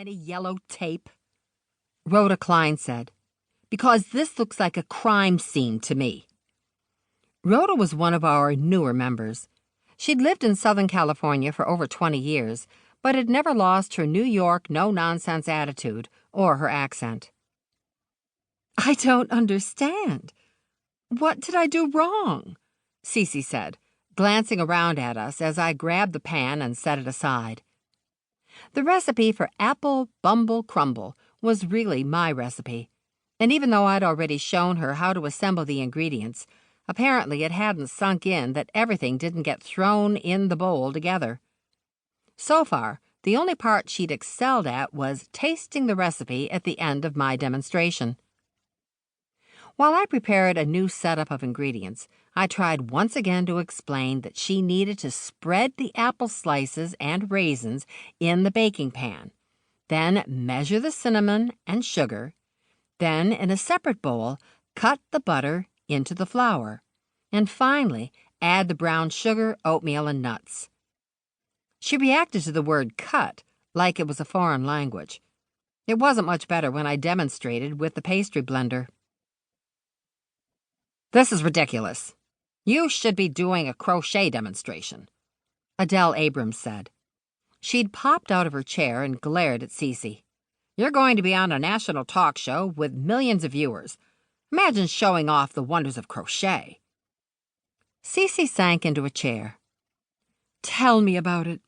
any yellow tape?" Rhoda Klein said, "Because this looks like a crime scene to me." Rhoda was one of our newer members. She'd lived in Southern California for over 20 years, but had never lost her New York no-nonsense attitude or her accent. "I don't understand. What did I do wrong?" CeeCee said, glancing around at us as I grabbed the pan and set it aside. The recipe for apple bumble crumble was really my recipe, and even though I'd already shown her how to assemble the ingredients, apparently it hadn't sunk in that everything didn't get thrown in the bowl together. So far, the only part she'd excelled at was tasting the recipe at the end of my demonstration. While I prepared a new setup of ingredients, I tried once again to explain that she needed to spread the apple slices and raisins in the baking pan, then measure the cinnamon and sugar, then in a separate bowl, cut the butter into the flour, and finally add the brown sugar, oatmeal, and nuts. She reacted to the word cut like it was a foreign language. It wasn't much better when I demonstrated with the pastry blender. "This is ridiculous. You should be doing a crochet demonstration," Adele Abrams said. She'd popped out of her chair and glared at CeeCee. "You're going to be on a national talk show with millions of viewers. Imagine showing off the wonders of crochet." CeeCee sank into a chair. "Tell me about it.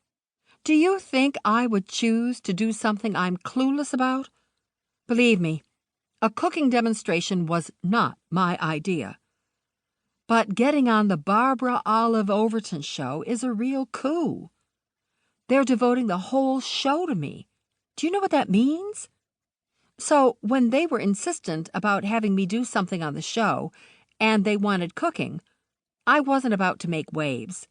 Do you think I would choose to do something I'm clueless about? Believe me, a cooking demonstration was not my idea. But getting on the Barbara Olive Overton show is a real coup. They're devoting the whole show to me. Do you know what that means? So when they were insistent about having me do something on the show, and they wanted cooking, I wasn't about to make waves.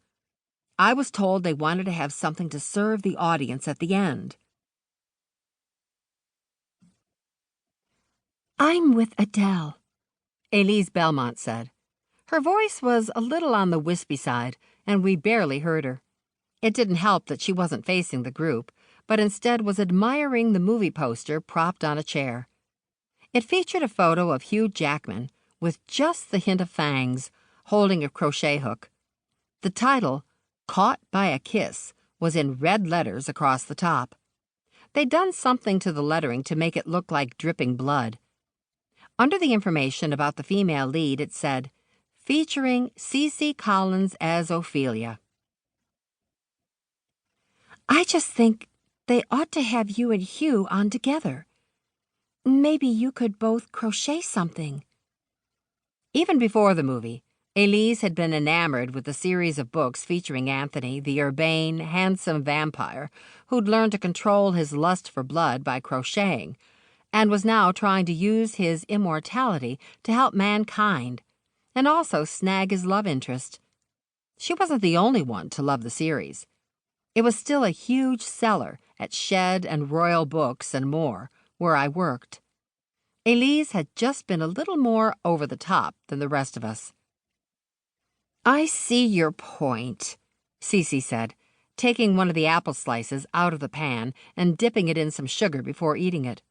I was told they wanted to have something to serve the audience at the end." "I'm with Adele," Elise Belmont said. Her voice was a little on the wispy side, and we barely heard her. It didn't help that she wasn't facing the group, but instead was admiring the movie poster propped on a chair. It featured a photo of Hugh Jackman, with just the hint of fangs, holding a crochet hook. The title, "Caught by a Kiss," was in red letters across the top. They'd done something to the lettering to make it look like dripping blood. Under the information about the female lead, it said, "Featuring CeeCee Collins as Ophelia." "I just think they ought to have you and Hugh on together. Maybe you could both crochet something." Even before the movie, Elise had been enamored with the series of books featuring Anthony, the urbane, handsome vampire who'd learned to control his lust for blood by crocheting, and was now trying to use his immortality to help mankind, and also snag his love interest. She wasn't the only one to love the series. It was still a huge seller at Shed and Royal Books and more, where I worked. Elise had just been a little more over the top than the rest of us. "I see your point," CeeCee said, taking one of the apple slices out of the pan and dipping it in some sugar before eating it.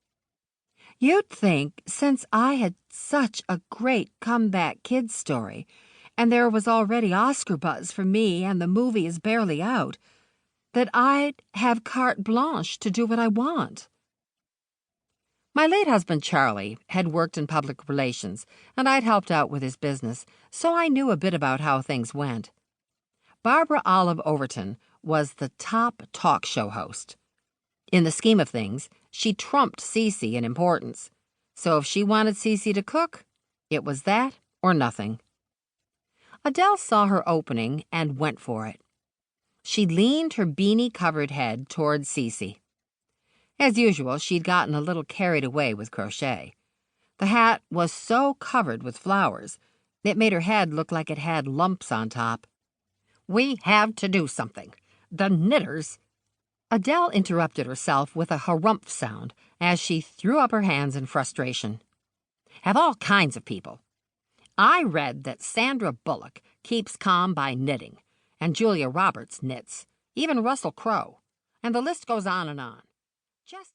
"You'd think, since I had such a great comeback kids story, and there was already Oscar buzz for me and the movie is barely out, that I'd have carte blanche to do what I want." My late husband, Charlie, had worked in public relations, and I'd helped out with his business, so I knew a bit about how things went. Barbara Olive Overton was the top talk show host. In the scheme of things, she trumped CeeCee in importance, so if she wanted CeeCee to cook, it was that or nothing. Adele saw her opening and went for it. She leaned her beanie-covered head toward CeeCee. As usual, she'd gotten a little carried away with crochet. The hat was so covered with flowers, it made her head look like it had lumps on top. "We have to do something. The knitters—" Adele interrupted herself with a harumph sound as she threw up her hands in frustration. "Have all kinds of people. I read that Sandra Bullock keeps calm by knitting, and Julia Roberts knits, even Russell Crowe, and the list goes on and on. Just